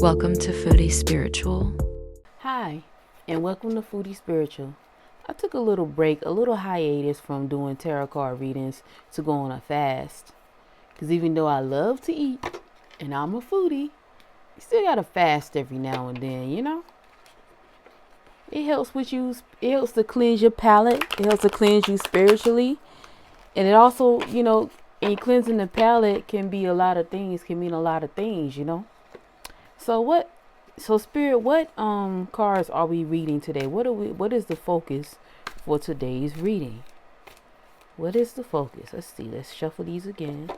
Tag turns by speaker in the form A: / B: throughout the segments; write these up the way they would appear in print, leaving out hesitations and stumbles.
A: Welcome to Foodie Spiritual.
B: Hi, and welcome to Foodie Spiritual. I took a little break, a little hiatus from doing tarot card readings to go on a fast. Because even though I love to eat, and I'm a foodie, you still gotta fast every now and then, you know? It helps with you, it helps to cleanse your palate, it helps to cleanse you spiritually. And it also, in cleansing the palate can be a lot of things, can mean a lot of things, you know? So Spirit, what cards are we reading today? What is the focus for today's reading? What is the focus? Let's see. Let's shuffle these again.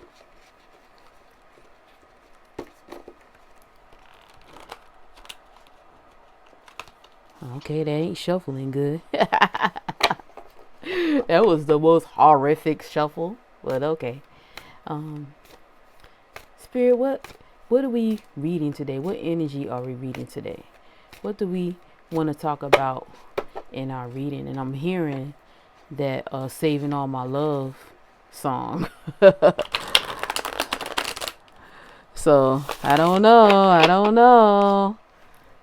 B: Okay, they ain't shuffling good. That was the most horrific shuffle, but okay. Spirit, what are we reading today? What energy are we reading today? What do we want to talk about in our reading? And I'm hearing that Saving All My Love song. So, I don't know.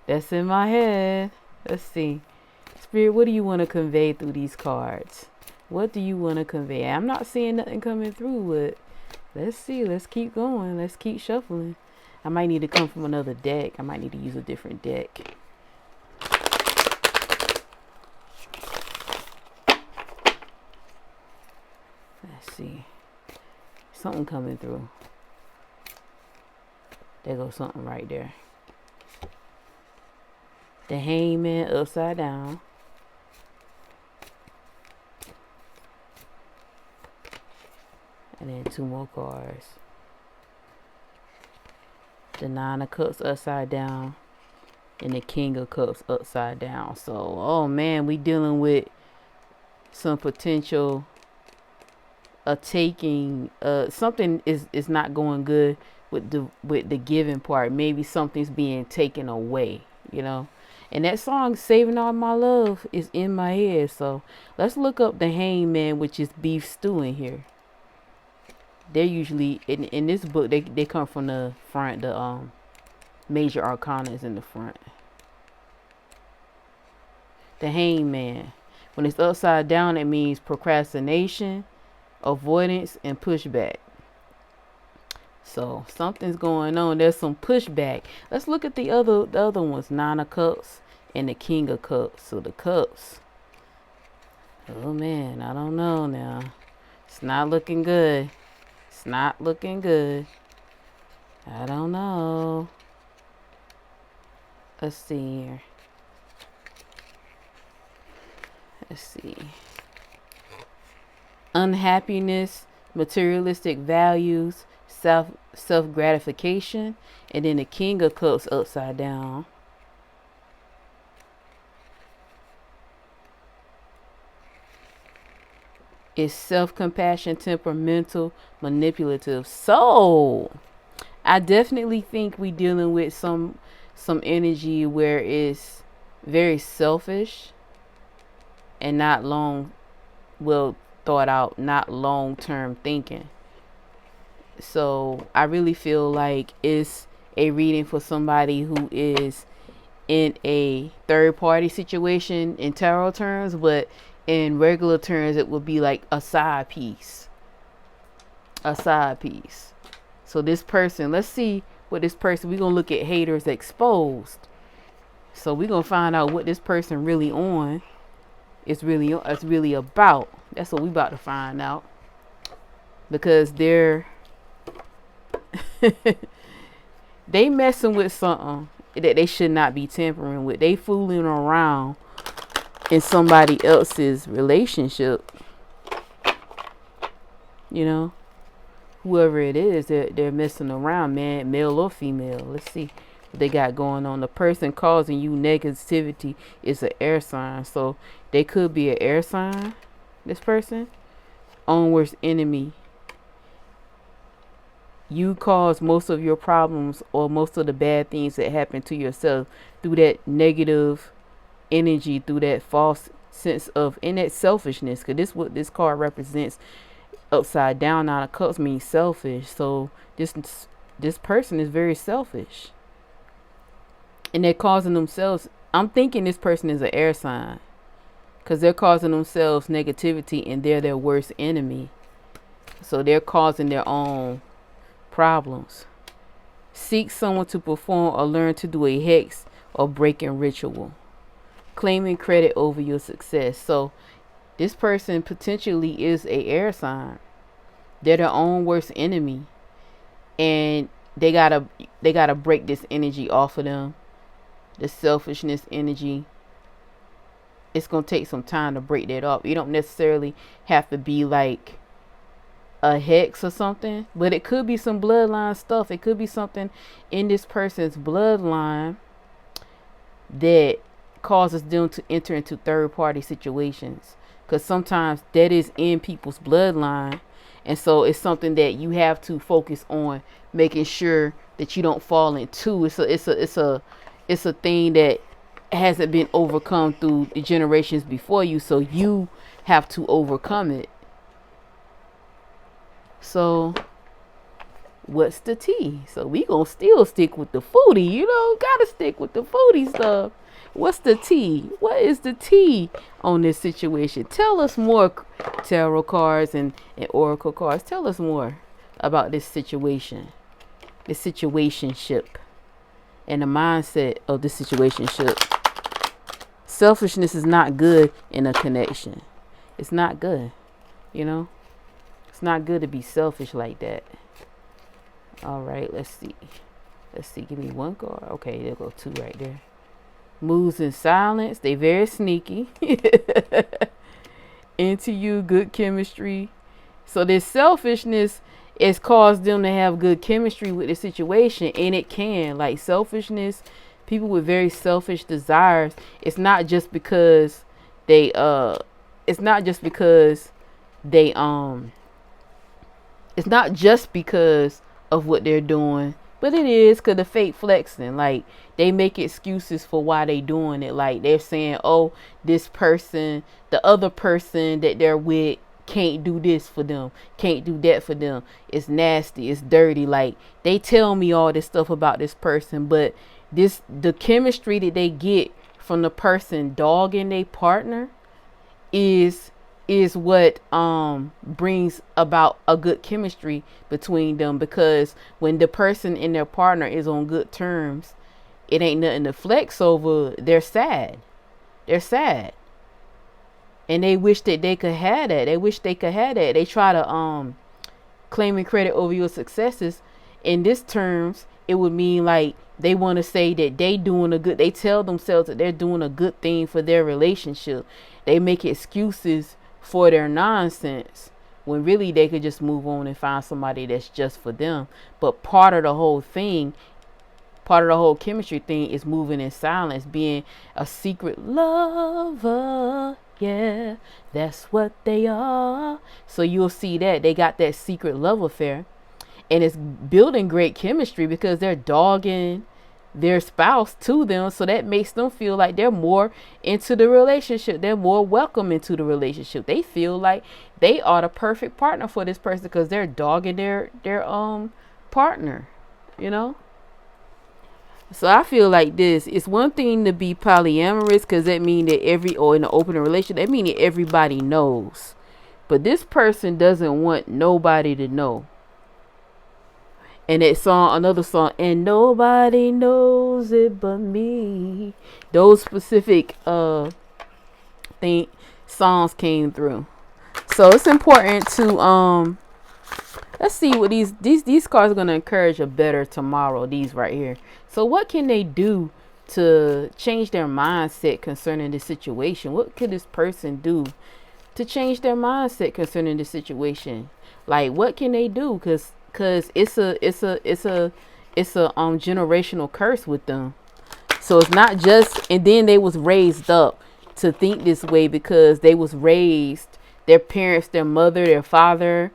B: That's in my head. Let's see. Spirit, what do you want to convey through these cards? What do you want to convey? I'm not seeing nothing coming through, but let's see. Let's keep going. Let's keep shuffling. I might need to come from another deck. I might need to use a different deck. Let's see. Something coming through. There goes something right there. The Hangman upside down. And then two more cards. The Nine of Cups upside down. And the King of Cups upside down. So, oh man, we dealing with some potential taking. Something is not going good with the giving part. Maybe something's being taken away, you know. And that song, Saving All My Love, is in my head. So let's look up the Hangman, which is beef stew in here. They're usually, in this book, they come from the front. The major arcana is in the front. The Hangman. When it's upside down, it means procrastination, avoidance, and pushback. So something's going on. There's some pushback. Let's look at the other ones. Nine of Cups and the King of Cups. So the cups. Oh man, I don't know now. It's not looking good. It's not looking good. I don't know. Let's see here. Let's see. Unhappiness, materialistic values, self gratification, and then the King of Cups upside down. Is self-compassion, temperamental, manipulative. So I definitely think we dealing with some energy where it's very selfish and not well thought out, not long-term thinking. So I really feel like it's a reading for somebody who is in a third party situation in tarot terms, but in regular terms it would be like a side piece. So this person, let's see what this person, we're gonna look at haters exposed. So we're gonna find out what this person really on it's really about. That's what we about to find out, because they're they messing with something that they should not be tampering with. They fooling around in somebody else's relationship, you know. Whoever it is, they're messing around, man, male or female. Let's see what they got going on. The person causing you negativity is an air sign, so they could be an air sign. This person, own worst enemy. You cause most of your problems or most of the bad things that happen to yourself through that negative energy, through that false sense of, and that selfishness, because this what this card represents. Upside down, Nine of Cups means selfish. So this person is very selfish. and they're causing themselves. I'm thinking this person is an air sign because they're causing themselves negativity and they're their worst enemy. So they're causing their own problems. Seek someone to perform or learn to do a hex or breaking ritual. Claiming credit over your success. So this person potentially is a air sign. They're their own worst enemy. And they gotta break this energy off of them. The selfishness energy. It's gonna take some time to break that off. You don't necessarily have to be like a hex or something, but it could be some bloodline stuff. It could be something in this person's bloodline that causes them to enter into third party situations, because sometimes that is in people's bloodline, and so it's something that you have to focus on making sure that you don't fall into. It's a thing that hasn't been overcome through the generations before you, so you have to overcome it. So what's the tea? So we gonna still stick with the foodie, gotta stick with the foodie stuff. What's the tea? What is the tea on this situation? Tell us more, tarot cards and oracle cards. Tell us more about this situation, the situationship, and the mindset of the situationship. Selfishness is not good in a connection. It's not good, It's not good to be selfish like that. All right, let's see. Give me one card. Okay, there go two right there. Moves in silence. They very sneaky. Into you, good chemistry. So this selfishness has caused them to have good chemistry with the situation, and it can. Like selfishness, people with very selfish desires. It's not just because they It's not just because of what they're doing, but it is because the fake flexing. Like they make excuses for why they doing it. Like they're saying, oh, this person, the other person that they're with can't do this for them, can't do that for them. It's nasty, it's dirty. Like they tell me all this stuff about this person, but the chemistry that they get from the person dogging their partner is what brings about a good chemistry between them, because when the person and their partner is on good terms, it ain't nothing to flex over. They're sad, and they wish that they could have that. They try to claiming credit over your successes. In this terms, it would mean like they want to say that they tell themselves that they're doing a good thing for their relationship. They make excuses for their nonsense when really they could just move on and find somebody that's just for them. But part of the whole chemistry thing is moving in silence, being a secret lover. Yeah, that's what they are. So you'll see that they got that secret love affair, and it's building great chemistry because they're dogging their spouse to them, so that makes them feel like they're more into the relationship. They're more welcome into the relationship. They feel like they are the perfect partner for this person because they're dogging their partner, So I feel like this. It's one thing to be polyamorous, because that means that or in an open relationship, that means that everybody knows. But this person doesn't want nobody to know. And another song, and nobody knows it but me. Those specific songs came through. So it's important to let's see what these cards are gonna encourage a better tomorrow. These right here. So what can they do to change their mindset concerning the situation? What could this person do to change their mindset concerning the situation? Like what can they do? Because it's a generational curse with them. So it's not just, and then they was raised up to think this way because they was raised, their parents, their mother, their father,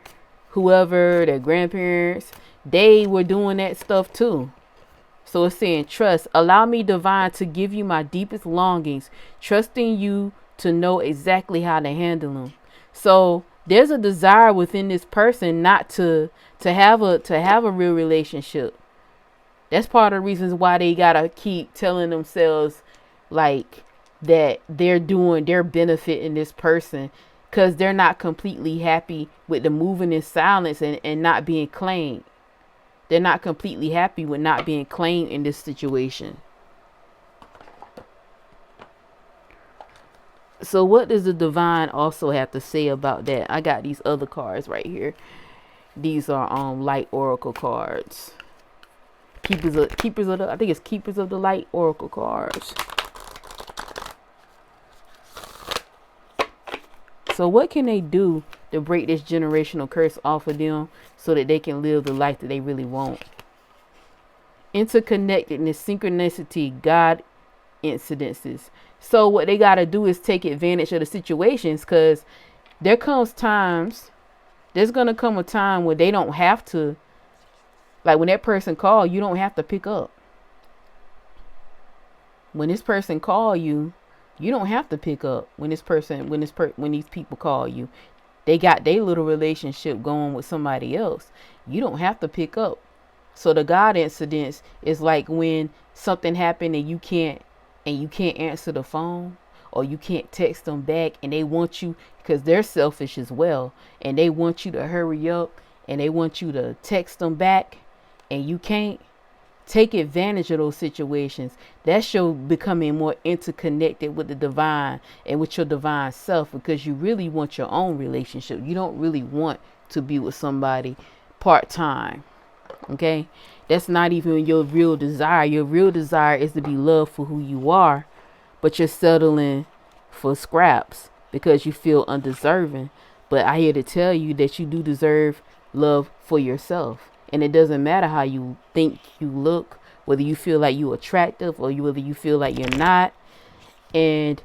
B: whoever, their grandparents, they were doing that stuff too. So it's saying, trust, allow me, divine, to give you my deepest longings, trusting you to know exactly how to handle them. So there's a desire within this person not to have a real relationship. That's part of the reasons why they gotta keep telling themselves like that they're benefiting this person, because they're not completely happy with the moving in silence and not being claimed. They're not completely happy with not being claimed in this situation. So what does the divine also have to say about that? I got these other cards right here. These are light oracle cards. Keepers of the, I think it's keepers of the light oracle cards. So what can they do to break this generational curse off of them so that they can live the life that they really want? Interconnectedness, synchronicity, God incidences. So what they got to do is take advantage of the situations, because there's going to come a time where they don't have to, like when that person call, you don't have to pick up. When this person call you, you don't have to pick up. When these people call you, they got their little relationship going with somebody else. You don't have to pick up. So the God incidents is like when something happened and you can't answer the phone, or you can't text them back, and they want you, because they're selfish as well, and they want you to hurry up and they want you to text them back, and you can't. Take advantage of those situations. That's your becoming more interconnected with the divine and with your divine self, because you really want your own relationship. You don't really want to be with somebody part-time. Okay? That's not even your real desire. Your real desire is to be loved for who you are, but you're settling for scraps because you feel undeserving. But I here to tell you that you do deserve love for yourself. And it doesn't matter how you think you look, whether you feel like you're attractive or whether you feel like you're not. And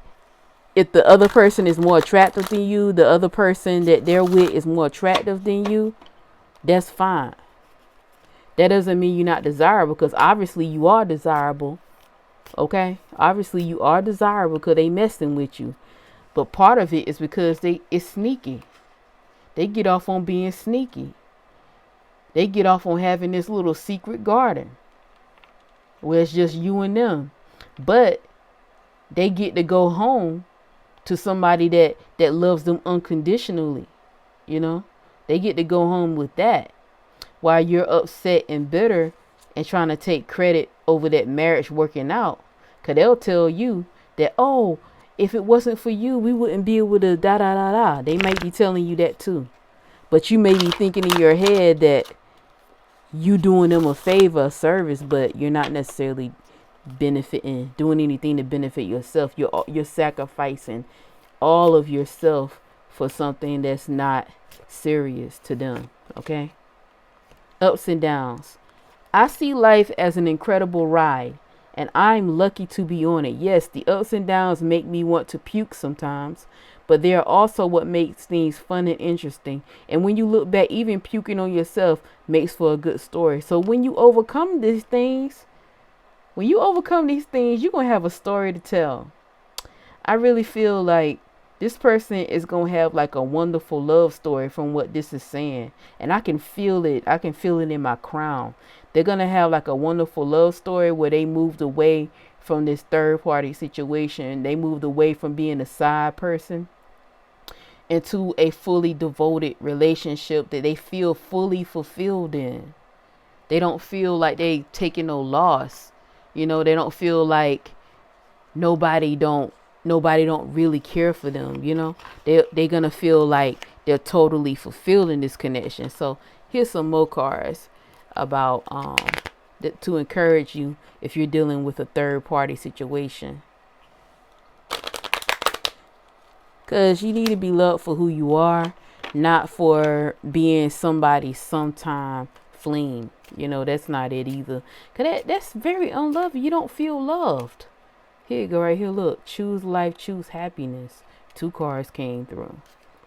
B: if the other person is more attractive than you, the other person that they're with is more attractive than you, that's fine. That doesn't mean you're not desirable, because obviously you are desirable. Okay? Obviously you are desirable because they messing with you. But part of it is because it's sneaky. They get off on being sneaky. They get off on having this little secret garden where it's just you and them. But they get to go home to somebody that loves them unconditionally. You know, they get to go home with that, while you're upset and bitter and trying to take credit over that marriage working out. Because they'll tell you that, oh, if it wasn't for you, we wouldn't be able to da da da da. They might be telling you that too. But you may be thinking in your head that you doing them a favor, a service, but you're not necessarily doing anything to benefit yourself. You're sacrificing all of yourself for something that's not serious to them. Okay? Ups and downs. I see life as an incredible ride, and I'm lucky to be on it. Yes, the ups and downs make me want to puke sometimes, but they are also what makes things fun and interesting. And when you look back, even puking on yourself makes for a good story. So when you overcome these things, you're going to have a story to tell. I really feel like this person is going to have like a wonderful love story from what this is saying. And I can feel it. I can feel it in my crown. They're going to have like a wonderful love story where they moved away from this third party situation. They moved away from being a side person into a fully devoted relationship that they feel fully fulfilled in. They don't feel like they taking no loss. You know, they don't feel like nobody don't really care for them. You know, they're gonna feel like they're totally fulfilled in this connection. So here's some more cards about to encourage you if you're dealing with a third party situation. Because you need to be loved for who you are, not for being somebody sometime fling. You know, that's not it either. Because that's very unloving. You don't feel loved. Here you go right here. Look, choose life, choose happiness. 2 cards came through.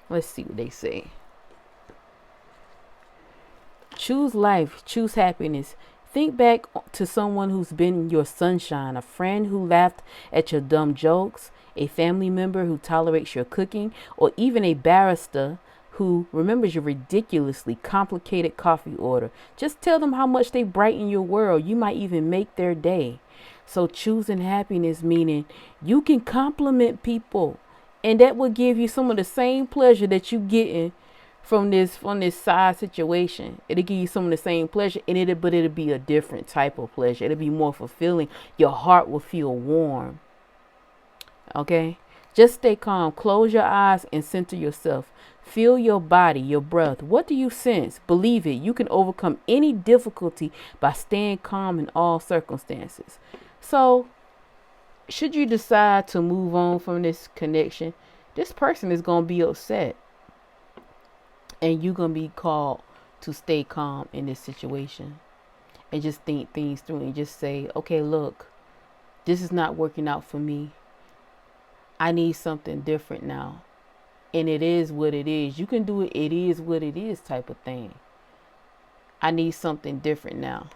B: Let's see what they say. Choose life, choose happiness. Think back to someone who's been your sunshine, a friend who laughed at your dumb jokes, a family member who tolerates your cooking, or even a barrister who remembers your ridiculously complicated coffee order. Just tell them how much they brighten your world. You might even make their day. So choosing happiness, meaning you can compliment people, and that will give you some of the same pleasure that you getting from this side situation. It'll give you some of the same pleasure, and it'll be a different type of pleasure. It'll be more fulfilling. Your heart will feel warm. Okay? Just stay calm. Close your eyes and center yourself. Feel your body, your breath. What do you sense? Believe it. You can overcome any difficulty by staying calm in all circumstances. So, should you decide to move on from this connection, this person is going to be upset. And you're going to be called to stay calm in this situation. And just think things through and just say, okay, look, this is not working out for me. I need something different now. And it is what it is. You can do it. It is what it is type of thing. I need something different now.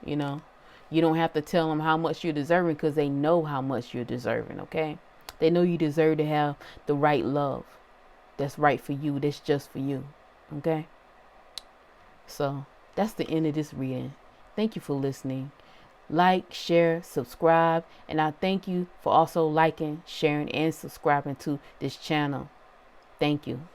B: You know, you don't have to tell them how much you're deserving, because they know how much you're deserving. Okay. They know you deserve to have the right love. That's right for you. That's just for you. Okay. So that's the end of this reading. Thank you for listening. Like, share, subscribe, and I thank you for also liking, sharing, and subscribing to this channel. Thank you.